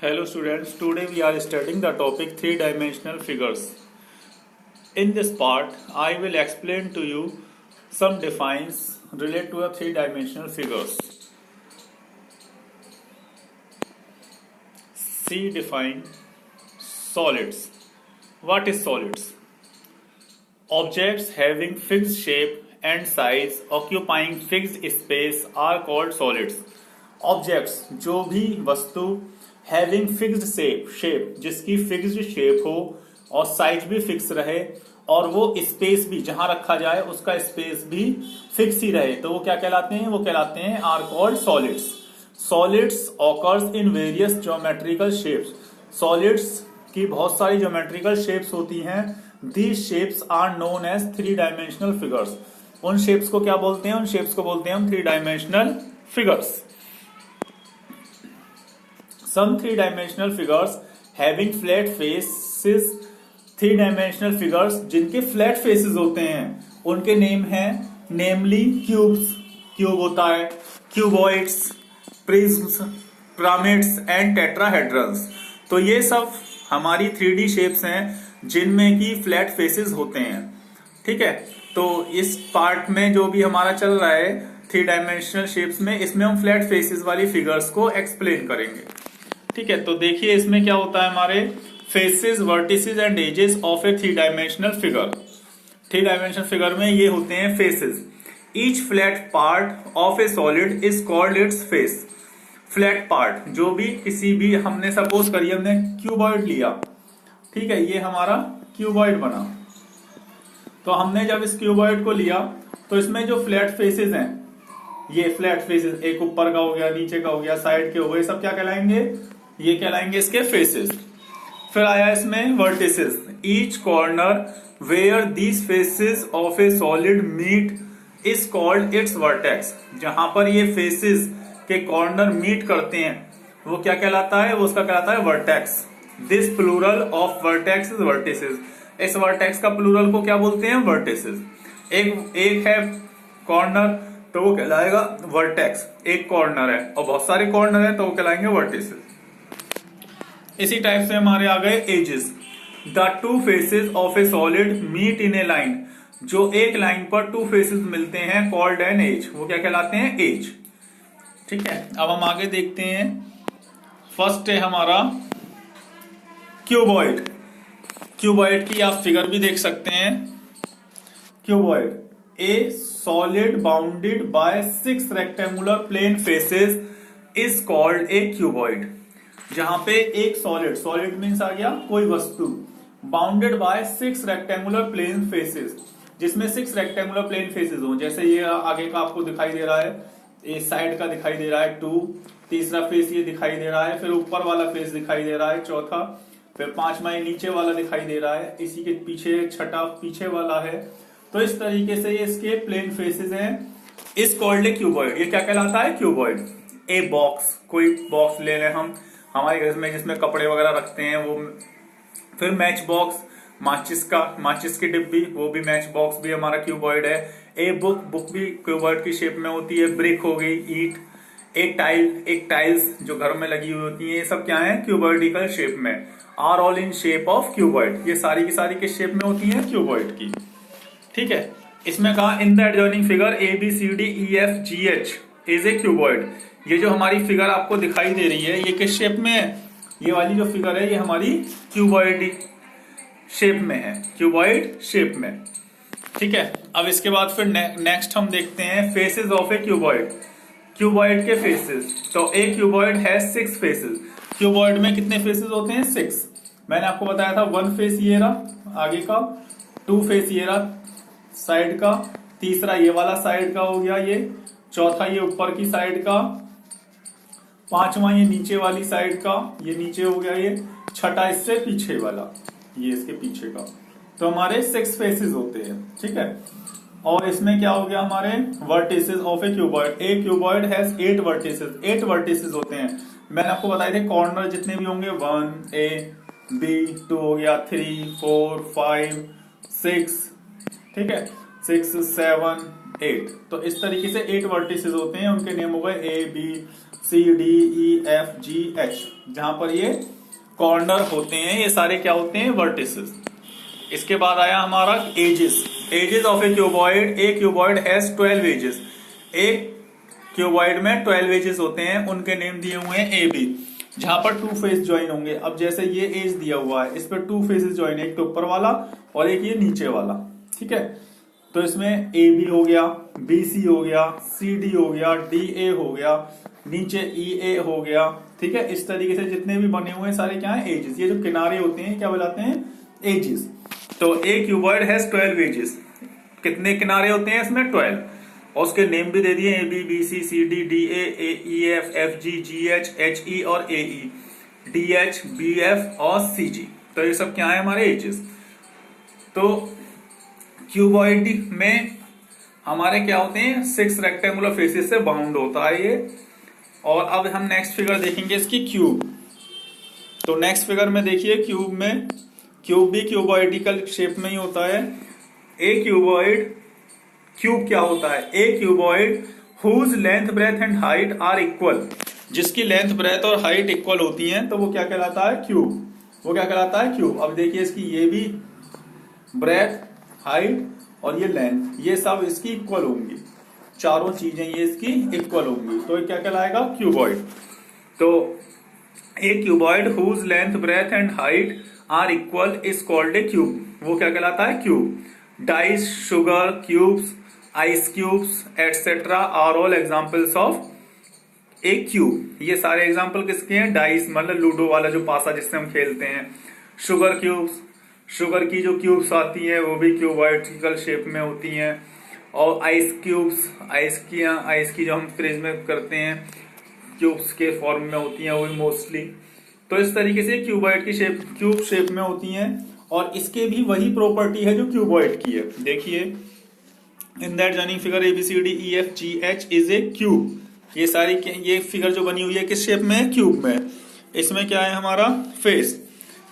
Hello students, today we are studying the topic three-dimensional figures. In this part, I will explain to you some defines related to the three-dimensional figures. See define solids. What is solids? Objects having fixed shape and size occupying fixed space are called solids. Objects जो भी वस्तु having fixed shape जिसकी fixed shape हो और size भी fix रहे और वो स्पेस भी जहां रखा जाए उसका स्पेस भी फिक्स ही रहे तो वो क्या कहलाते हैं? वो कहलाते हैं are called solids. Solids occurs in various geometrical shapes. Solids की बहुत सारी ज्योमेट्रिकल शेप्स होती हैं. These shapes are known as three dimensional figures. उन शेप्स को क्या बोलते हैं? उन शेप्स को बोलते हैं हम three dimensional figures. Some three-dimensional figures having flat faces, three-dimensional figures जिनके flat faces होते हैं उनके नेम हैं namely cubes, क्यूब होता है, cuboids, prisms, pyramids and tetrahedrons. तो ये सब हमारी 3D shapes हैं जिनमें की flat faces होते हैं. ठीक है, तो इस पार्ट में जो भी हमारा चल रहा है थ्री डायमेंशनल शेप्स में, इसमें हम फ्लैट फेसेस वाली फिगर्स को एक्सप्लेन करेंगे. ठीक है, तो देखिए इसमें क्या होता है हमारे faces, vertices and edges of a three dimensional figure. Three dimensional figure में ये होते हैं faces. Each flat part of a solid is called its face. Flat part जो भी किसी भी, हमने सपोज करिए हमने क्यूबॉइड लिया, ठीक है, ये हमारा क्यूबॉइड बना. तो हमने जब इस क्यूबॉइड को लिया तो इसमें जो फ्लैट फेसेस हैं, ये फ्लैट फेसेस, एक ऊपर का हो गया, नीचे का हो गया, साइड के हो गए, सब क्या कहलाएंगे? ये कहलाएंगे इसके फेसेस. फिर आया इसमें vertices. Each corner where these faces of a solid meet is called its vertex. जहां पर ये फेसेस के कॉर्नर मीट करते हैं वो क्या कहलाता है? वो उसका कहलाता है vertex. This plural of vertex is vertices. इस वर्टेक्स का प्लूरल को क्या बोलते हैं? वर्टिसेस. एक है कॉर्नर तो वो कहलाएगा वर्टेक्स. एक कॉर्नर है और बहुत सारे कॉर्नर है तो वो कहलाएंगे वर्टिसेस. इसी टाइप से हमारे आ गए edges. The two faces of a solid meet in a line. जो एक लाइन पर टू फेसेस मिलते हैं कॉल्ड एन एज. वो क्या कहलाते हैं? एज. ठीक है, अब हम आगे देखते हैं. फर्स्ट है हमारा क्यूबॉइड. क्यूबॉइड की आप फिगर भी देख सकते हैं. Cuboid a solid bounded by 6 rectangular plane faces is called a cuboid. जहां पे एक सॉलिड मीन्स आ गया कोई वस्तु, bounded by 6 rectangular plane faces, जिसमें 6 रेक्टेंगुलर प्लेन फेसेस हो. जैसे ये आगे का आपको दिखाई दे रहा है, ये साइड का दिखाई दे रहा है 2, तीसरा फेस ये दिखाई दे रहा है, फिर ऊपर वाला फेस दिखाई दे रहा है चौथा, फिर पांचवा ये नीचे वाला दिखाई दे रहा है, इसी के पीछे छठा पीछे वाला है. तो इस तरीके से ये इसके प्लेन फेसेस हैं. इस कॉल्ड ए क्यूबॉइड. ये क्या कहलाता है? क्यूबॉइड. ए बॉक्स, कोई बॉक्स ले लें हम हमारे घर में जिसमें कपड़े वगैरह रखते हैं वो. फिर मैच बॉक्स, माचिस की डिब्बी, वो भी मैच बॉक्स भी हमारा क्यूबॉइड है. ए बुक भी क्यूबॉइड की शेप में होती है. ब्रिक हो गई, ईट, एक टाइल्स जो घर में लगी हुई होती है, ये सब क्या है? क्यूबॉइडिकल शेप में. Are all in shape of cuboid. ये सारी की सारी किस शेप में होती है? क्यूबॉइड की. ठीक है, इसमें कहा in the adjoining figure A B C D E F G H is a cuboid. ये जो हमारी फिगर आपको दिखाई दे रही है ये किस शेप में है? ये वाली जो फिगर है ये हमारी क्यूबॉइड शेप में है. क्यूबॉइड शेप में. ठीक है, अब इसके बाद फिर नेक्स्ट हम देखते हैं faces of a cuboid. Cuboid के फेसेस. तो ए क्यूबॉइड है 6 फेसेस. क्यूबॉइड में कितने फेसेस होते हैं? 6. मैंने आपको बताया था 1 फेस ये रहा आगे का, 2 फेस ये रहा साइड का, तीसरा ये वाला साइड का हो गया, ये चौथा ये ऊपर की साइड का, पांचवा ये नीचे वाली साइड का, ये नीचे हो गया, ये छठा इससे पीछे वाला, ये इसके पीछे का. तो हमारे 6 फेसेस होते हैं. ठीक है, और इसमें क्या हो गया हमारे vertices of a cuboid. A cuboid has 8 vertices. 8 vertices होते हैं. मैंने आपको बताए थे कॉर्नर जितने भी होंगे 1 ए बी, 2 हो गया, 3 4 5 6. ठीक है, 6 7 8. तो इस तरीके से 8 वर्टिसेस होते हैं. उनके नेम हो गए A B C D E F G H, जहां पर ये कॉर्नर होते हैं, ये सारे क्या होते हैं, वर्टिसेस। इसके बाद आया हमारा edges. Edges of a cuboid, a cuboid has 12 edges. एक क्यूबॉइड में 12 एजेस होते हैं, उनके नेम दिए हुए हैं ए बी, जहां पर 2 फेस ज्वाइन होंगे। अब जैसे ये एज दिया हुआ है, इस पर 2 फेसेस ज्वाइन है, एक तो ऊपर वाला और एक ये नीचे वाला, ठीक है। तो इसमें ए बी हो गया, बी सी हो गया, सी डी हो गया, डी ए हो गया, नीचे ई ए हो गया, ठीक है। इस तरीके से जितने भी बने हुए हैं सारे क्या है, एजेस। ये जो किनारे होते हैं क्या बुलाते हैं, एजेस। तो ए क्यूबॉइड हैज 12 एजेस। कितने किनारे होते हैं इसमें, 12। और उसके नेम भी दे दिए, A B, B C, C D, D A, E F, F G, G H, H E और A E, D H, B F और सी जी। तो ये सब क्या है, हमारे एजेस। तो क्यूबॉइड में हमारे क्या होते हैं, 6 रेक्टेंगुलर फेसेस से बाउंड होता है ये। और अब हम नेक्स्ट फिगर देखेंगे इसकी, क्यूब। तो नेक्स्ट फिगर में देखिए, क्यूब में, क्यूब भी क्यूबॉइडिकल शेप में ही होता है। ए क्यूबॉइड, क्यूब क्या होता है, a cuboid whose length breadth and height are equal, जिसकी लेंथ ब्रेथ और हाइट इक्वल होती हैं, तो वो क्या कहलाता है, क्यूब। वो क्या कहलाता है, क्यूब। अब देखिए इसकी ये भी ब्रेथ, हाइट और ये लेंथ, ये सब इसकी इक्वल होंगी, चारों चीजें ये इसकी इक्वल होंगी, तो ये क्या कहलाएगा, क्यूबॉइड। तो a cuboid whose length breadth and height are equal is called a cube. वो क्या कहलाता है, cube. Dice, sugar cubes, ice cubes etcetera are all examples of a cube. ये सारे एग्जाम्पल किसके हैं, डाइस मतलब लूडो वाला जो पासा जिससे हम खेलते हैं। शुगर क्यूब्स, शुगर की जो क्यूब्स आती हैं वो भी क्यूबॉइडिकल शेप में होती हैं। और आइस क्यूब्स, आइस की जो हम फ्रिज में करते हैं क्यूब्स के फॉर्म में होती हैं वो मोस्टली। तो इस तरीके से क्यूबॉइड की शेप, क्यूब शेप में होती हैं। और इसके भी वही प्रॉपर्टी है जो क्यूबॉइड की है। देखिए, in that joining figure A B C D E F G H is a cube. ये सारी, ये फिगर जो बनी हुई है किस शेप में है, क्यूब में। इसमें क्या है हमारा, face,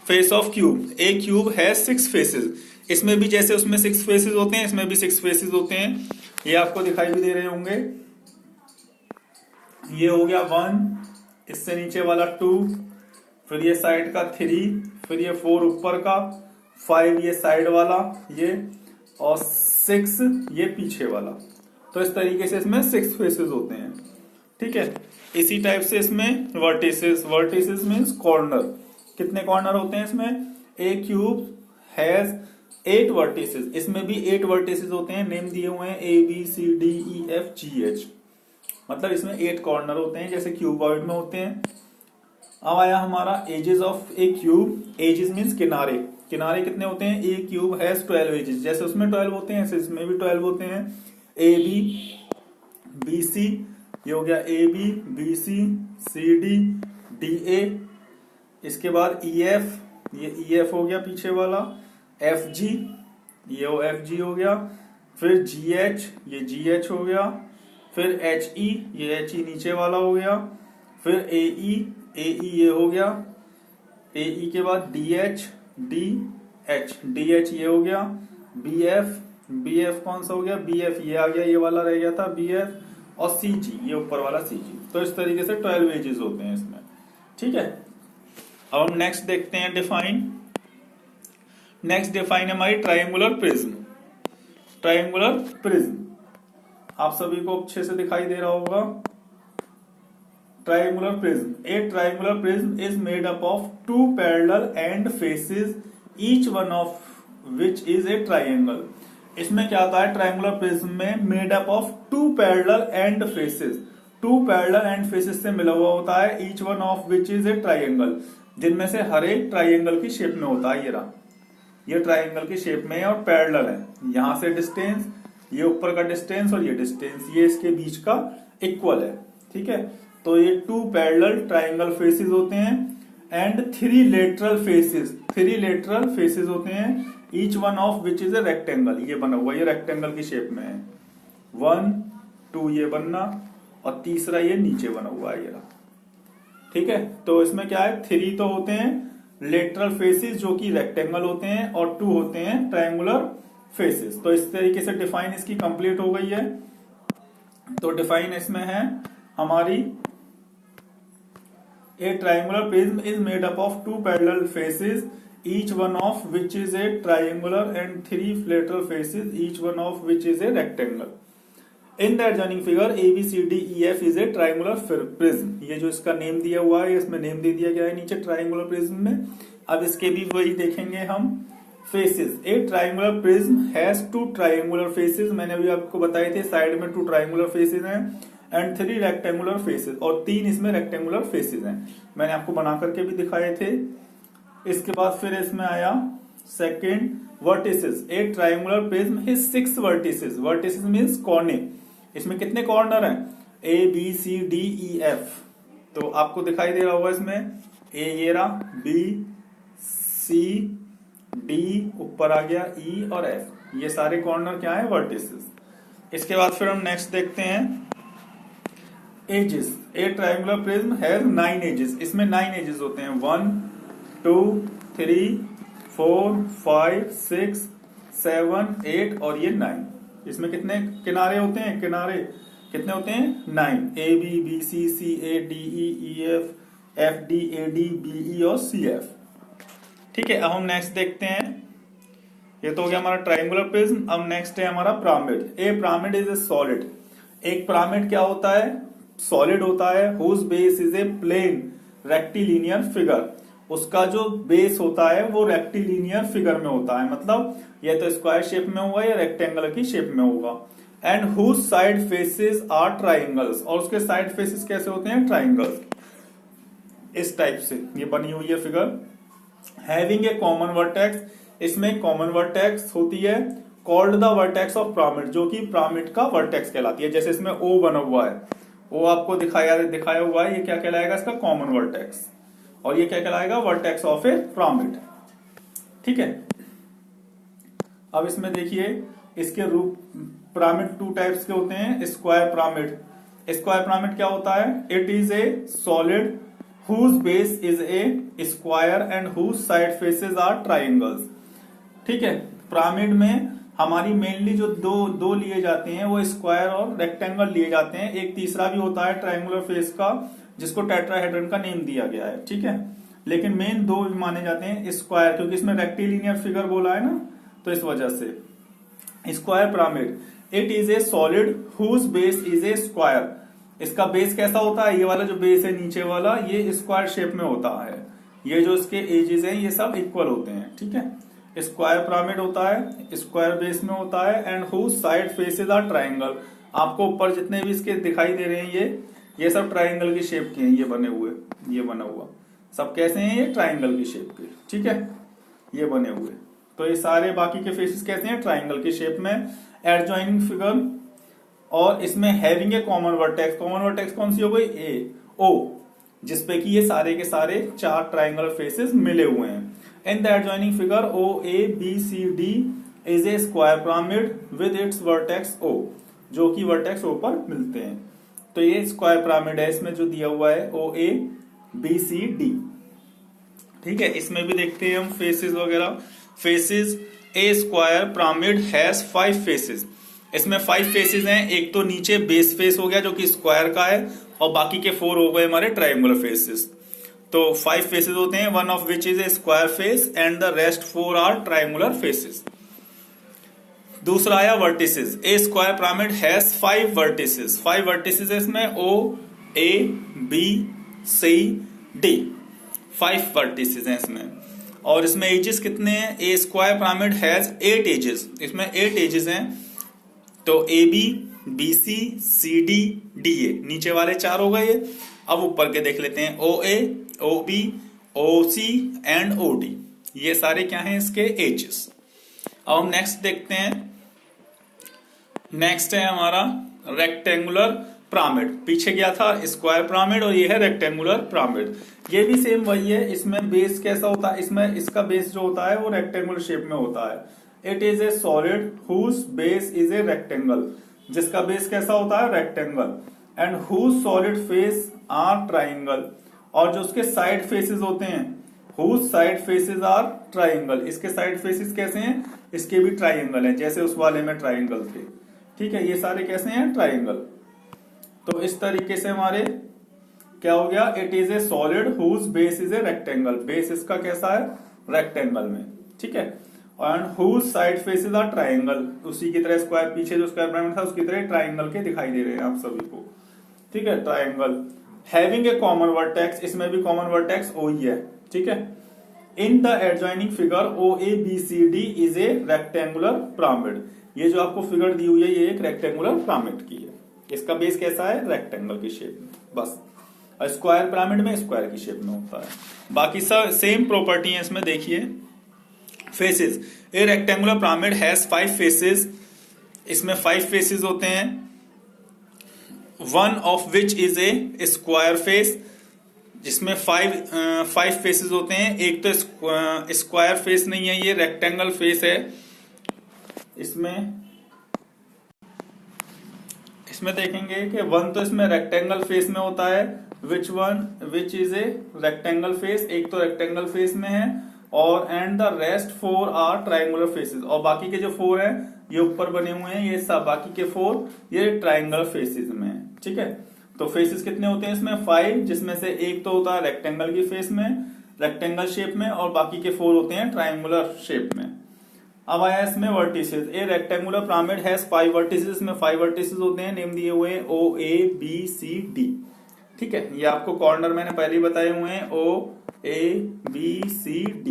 face of cube. A cube has 6 faces. इसमें भी जैसे उसमें 6 फेसेस होते हैं, इसमें भी 6 फेसेस होते हैं। ये आपको दिखाई भी दे रहे होंगे। ये हो गया 1, इससे नीचे वाला 2, फिर ये साइड का 3, फिर ये 4 ऊपर का, 5 ये साइड वाला ये, और 6 ये पीछे वाला। तो इस तरीके से इसमें 6 फेसेस होते हैं, ठीक है। इसी टाइप से इसमें वर्टिसेस, वर्टिसेस मीन्स कॉर्नर। कितने कॉर्नर होते हैं इसमें, ए क्यूब हैज 8 वर्टिसेस। इसमें भी 8 वर्टिसेस होते हैं, नेम दिए हुए हैं A B C D E F G H. मतलब इसमें 8 कॉर्नर होते हैं जैसे क्यूबॉइड में होते हैं। अब आया हमारा edges of a cube. Edges means किनारे। किनारे कितने होते हैं, ए क्यूब हैज 12 एजेस। जैसे उसमें 12 होते हैं ऐसे इसमें भी 12 होते हैं। ए बी, बी सी, ये हो गया A B, B C, C D, D A. इसके बाद ई एफ, ये ई एफ हो गया पीछे वाला। एफ जी, ये एफ जी हो गया। फिर जी एच, ये जी एच हो गया। फिर एच ई, ये एच ई नीचे वाला हो गया। फिर ए ई ये हो गया। ए ई के बाद डी एच, डी एच ये हो गया। बी एफ कौन सा हो गया, बी एफ ये आ गया, ये वाला रह गया था बी एफ। और सी जी, ये ऊपर वाला सी जी। तो इस तरीके से 12 एजेस होते हैं इसमें, ठीक है। अब हम नेक्स्ट देखते हैं डिफाइन। नेक्स्ट डिफाइन है हमारी ट्रायंगुलर प्रिज्म। ट्रायंगुलर प्रिज्म आप सभी को अच्छे से दिखाई दे रहा होगा। Triangular prism, A triangular prism is made up of 2 parallel and faces, each one of which is A triangle. इसमें क्या आता है, ट्रायंगुलर प्रिज्म में made up of 2 parallel and faces. 2 parallel and faces से मिला हुआ होता है, each one of which is A triangle, जिनमें से हर एक ट्रायंगल की शेप में होता है। ये रहा, ये ट्रायंगल की शेप में है और पैरेलल है। यहां से डिस्टेंस, ये ऊपर का डिस्टेंस और ये डिस्टेंस, ये इसके बीच का इक्वल है, ठीक है। तो ये 2 पैरेलल ट्रायंगल फेसेस होते हैं and 3 lateral faces. 3 lateral faces होते हैं, each one of which is a rectangle. ये बना हुआ, ये रेक्टेंगल की शेप में है। 1, 2 ये बनना और तीसरा ये नीचे बना हुआ है, ये रहा, ठीक है। तो इसमें क्या है, 3 तो होते हैं लेटरल फेसेस जो कि रेक्टेंगल होते हैं और 2 होते हैं ट्रायंगुलर फेसेस। तो इस तरीके से डिफाइन इसकी कंप्लीट हो गई है। तो डिफाइन इसमें है हमारी A triangular prism is made up of two parallel faces, each one of which is a triangular, and three lateral faces, each one of which is a rectangle. In the adjoining figure, ABCDEF is a triangular prism. ये जो इसका name दिया हुआ है, इसमें name दे दिया गया है नीचे ट्राइंगुलर प्रिज्म में. अब इसके भी वही देखेंगे हम. Faces. A triangular prism has two triangular faces. मैंने अभी आपको बताए थे साइड में टू ट्राइंगुलर फेसेस हैं एंड थ्री रेक्टेंगुलर फेसेस, और तीन इसमें रेक्टेंगुलर फेसेस हैं. मैंने आपको बना करके भी दिखाए थे. इसके बाद फिर इसमें आया second vertices. A triangular prism has 6 vertices. Vertices means कोने. इसमें कितने कॉर्नर हैं? A B C D E F. तो आपको दिखाई दे रहा होगा इसमें ए ये रहा, बी सी डी ऊपर आ गया, ई और एफ. ये सारे कॉर्नर क्या है? वर्टिसेस. इसके बाद फिर हम नेक्स्ट देखते हैं edges. A triangular prism has 9 edges. इसमें 9 एजेस होते हैं. 1 2 3 4 5 6 7 8 और ये 9. इसमें कितने किनारे होते हैं? किनारे कितने होते हैं? 9. A B B C C A D E F F D A D B E और सी एफ. ठीक है. अब हम नेक्स्ट देखते हैं. ये तो हो गया हमारा ट्राइंगुलर प्रिज्म. अब नेक्स्ट है हमारा pyramid. A pyramid is a solid. एक पिरामिड क्या होता है? सॉलिड होता है. Whose base is a plane rectilinear figure. उसका जो बेस होता है वो रेक्टिलिनियर फिगर में होता है. मतलब ये तो स्क्वायर शेप में होगा या रेक्टेंगल की शेप में होगा. And whose side faces are triangles. और उसके साइड फेसेस कैसे होते हैं? ट्राइंगल्स. इस टाइप से ये बनी हुई है figure. Having a common vertex. इसमें कॉमन वर्टेक्स होती है called the vertex of pyramid, जो कि पिरामिड का वर्टेक्स कहलाती है. जैसे इसमें ओ बना हुआ है, ओ आपको दिखाया हुआ है, ये क्या कहलाएगा? इसका कॉमन वर्टेक्स. और ये क्या कहलाएगा? Vertex of A pyramid. ठीक है. अब इसमें देखिए इसके रूप. पिरामिड 2 टाइप्स के होते हैं. Square pyramid. स्क्वायर पिरामिड क्या होता है? It is a solid whose base is a square and whose side faces are triangles. ठीक है. पिरामिड में हमारी मेनली जो दो लिए जाते हैं वो स्क्वायर और रेक्टेंगल लिए जाते हैं. एक तीसरा भी होता है ट्राइंगुलर फेस का, जिसको टेट्राहेड्रन का नेम दिया गया है. ठीक है. लेकिन मेन 2 माने जाते हैं स्क्वायर, क्योंकि इसमें रेक्टिलिनियर फिगर बोला है ना, तो इस वजह से. Square pyramid. It is a solid whose base is a square. इसका बेस कैसा होता है? ये वाला जो बेस है नीचे वाला, ये स्क्वायर शेप में होता है. ये जो इसके एजेस हैं ये सब इक्वल होते हैं. ठीक है. स्क्वायर पिरामिड होता है, स्क्वायर बेस में होता है. And whose side faces are triangle. आपको ऊपर जितने भी इसके दिखाई दे रहे हैं ये सब ट्राइंगल की शेप के हैं. ये बने हुए, ये बना हुआ सब कैसे हैं? ये ट्राइंगल की शेप के. ठीक है. ये बने हुए. तो ये सारे बाकी के फेसेस कैसे हैं? ट्राइंगल की शेप में. Adjoining figure. और इसमें having a common vertex. Common vertex कौन सी हो गई? ए ओ, जिसपे कि ये सारे के सारे 4 ट्राइंगल फेसेस मिले हुए हैं. In the adjoining figure O A B C D is a square pyramid with its vertex O, जो कि वर्टेक्स ओ पर मिलते हैं. तो ये स्क्वायर पिरामिड है. इसमें जो दिया हुआ है ओ ए बी सी डी. ठीक है. इसमें भी देखते हैं हम फेसेस वगैरह. Faces. A square pyramid has 5 faces. इसमें 5 फेसेस हैं. एक तो नीचे बेस फेस हो गया जो कि स्क्वायर का है, और बाकी के 4 हो गए हमारे ट्राइंगुलर फेसेस. तो 5 फेसेस होते हैं, one of which is a square face and the rest 4 are triangular faces. दूसरा आया vertices. A square pyramid has 5 vertices. 5 vertices इसमें O A B C D. 5 vertices हैं इसमें. और इसमें एजेस कितने हैं? A square pyramid has 8 edges. इसमें 8 एजेस हैं. तो A B B C C D D A, नीचे वाले 4 हो गए. अब ऊपर के देख लेते हैं. O A O B O C and O D. ये सारे क्या हैं? इसके एजेस. अब हम नेक्स्ट देखते हैं. नेक्स्ट है हमारा रेक्टेंगुलर पिरामिड. पीछे गया था स्क्वायर पिरामिड और ये है रेक्टेंगुलर पिरामिड. ये भी सेम वही है. इसमें बेस कैसा होता है? इसमें इसका बेस जो होता है वो रेक्टेंगुलर शेप में होता है. It is a solid whose base is a rectangle. जिसका बेस कैसा होता है? Rectangle. And whose solid face are triangle. और जो उसके साइड फेसेस होते हैं, whose side faces are triangle. इसके साइड फेसेस कैसे हैं? इसके भी ट्राइंगल हैं, जैसे उस वाले में ट्राइंगल थे. ठीक है. ये सारे कैसे हैं? ट्राइंगल. तो इस तरीके से हमारे क्या हो गया, it is a solid whose base is a rectangle, base इसका कैसा है, रेक्टेंगल में, ठीक है, and whose side faces are triangle, उसी की तरह स्क्वायर, पीछे जो स्क्वायर पिरामिड था उसकी तरह ट्राइंगल के दिखाई दे रहे हैं आप सभी को, ठीक है, triangle having a common vertex, इसमें भी कॉमन वर्टेक्स ओ ही है, ठीक है। इन the adjoining figure OABCD is a rectangular pyramid, ये जो आपको फिगर दी हुई है ये एक रेक्टेंगुलर पिरामिड की है, इसका बेस कैसा है, रेक्टेंगल की शेप में, बस स्क्वायर पिरामिड में स्क्वायर की शेप में होता है, बाकी सब सेम प्रॉपर्टी है इसमें। देखिए faces, A rectangular pyramid has 5 faces, इसमें 5 फेसेस होते हैं, one of which is a square face, जिसमें 5 फेसेस होते हैं, एक तो स्क्वायर फेस नहीं है, ये रेक्टेंगल फेस है, इसमें देखेंगे कि वन तो इसमें रेक्टेंगल फेस में होता है, which is a rectangle face, एक तो रेक्टेंगल फेस में है, और and the rest 4 are triangular faces, और बाकी के जो 4 हैं ये ऊपर बने हुए हैं, ये सब बाकी के 4 ये ट्राइंगुलर फेसेस में है, ठीक है। तो फेसेस कितने होते हैं इसमें, 5, जिसमें से एक तो होता है रेक्टेंगल की फेस में, रेक्टेंगल शेप में, और बाकी के 4 होते हैं ट्राइंगुलर शेप में। अब आया इसमें vertices, A rectangular pyramid has 5 vertices, में 5 वर्टिसेस होते हैं, नेम दिए हुए OABCD, ठीक है, ये आपको कॉर्नर मैंने पहले ही बताए हुए हैं OABCD।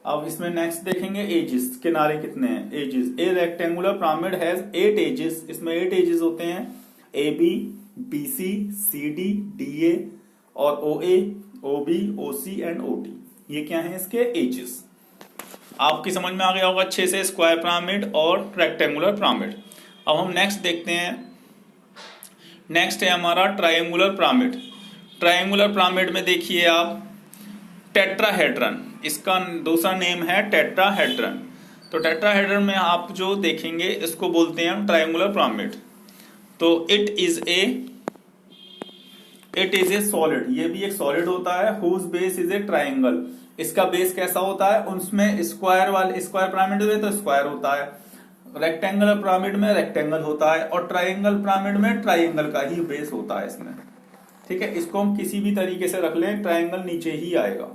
अब इसमें नेक्स्ट देखेंगे एजेस, किनारे कितने हैं, edges, a rectangular pyramid has 8 edges, इसमें 8 एजेस होते हैं, AB BC CD DA और OA OB OC and OD, ये क्या है इसके एजेस। आपकी समझ में आ गया होगा अच्छे से स्क्वायर पिरामिड और रेक्टेंगुलर पिरामिड। अब हम नेक्स्ट देखते हैं, नेक्स्ट है हमारा ट्रायंगुलर पिरामिड। ट्रायंगुलर पिरामिड में देखिए आप टेट्राहेड्रन, इसका दूसरा नेम है टेट्राहेड्रन। तो टेट्राहेड्रन में आप जो देखेंगे इसको बोलते हैं ट्रायंगुलर पिरामिड। तो इट इज ए सॉलिड, ये भी एक सॉलिड होता है, whose base is a triangle, इसका बेस कैसा होता है, उसमें स्क्वायर पिरामिड में तो स्क्वायर होता है, रेक्टेंगुलर पिरामिड में रेक्टेंगल होता है, और ट्राइंगल पिरामिड में ट्राइंगल का ही बेस होता है इसमें, ठीक है। इसको हम किसी भी तरीके से रख लें, ट्राइंगल नीचे ही आएगा।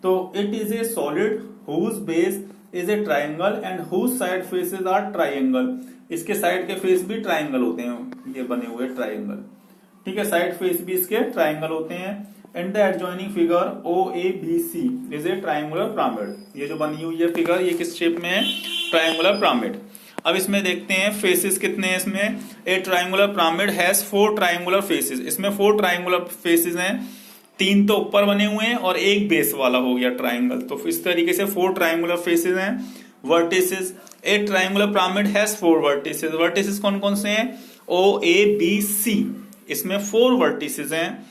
तो it is a solid whose base is a triangle and whose side faces are triangle, इसके साइड के फेस भी ट्राइंगल होते हैं, ये बने हुए ट्राइंगल, ठीक है, साइड फेस भी इसके ट्राइंगल होते हैं। And the adjoining figure OABC is a triangular pyramid, ये जो बनी हुई है फिगर ये किस शेप में है, ट्राइंगुलर पिरामिड। अब इसमें देखते हैं फेसेस कितने हैं इसमें, ए triangular pyramid has 4 triangular faces, इसमें 4 ट्राइंगुलर फेसेस हैं, 3 तो ऊपर बने हुए हैं और एक बेस वाला हो गया ट्राइंगल, तो इस तरीके से 4 ट्राइंगुलर फेसेस हैं। Vertices, a triangular pyramid has 4 vertices, vertices कौन कौन से हैं, OABC, इसमें 4 वर्टिसेस हैं।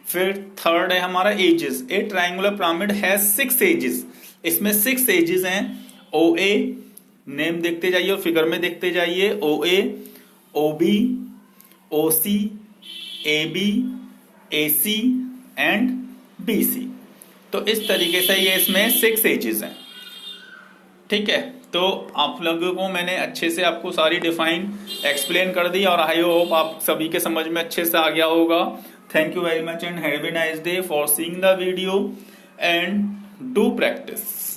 फिर थर्ड है हमारा edges, a triangular pyramid has 6 edges, इसमें 6 एजेस हैं, OA, नेम देखते जाइए और फिगर में देखते जाइए, OA OB OC AB AC and BC, तो इस तरीके से ये इसमें 6 एजेस हैं, ठीक है। तो आप लोगों को मैंने अच्छे से आपको सारी डिफाइन एक्सप्लेन कर दी और आई होप आप सभी के समझ में अच्छे से आ गया होगा। Thank you very much and have a nice day for seeing the video and do practice.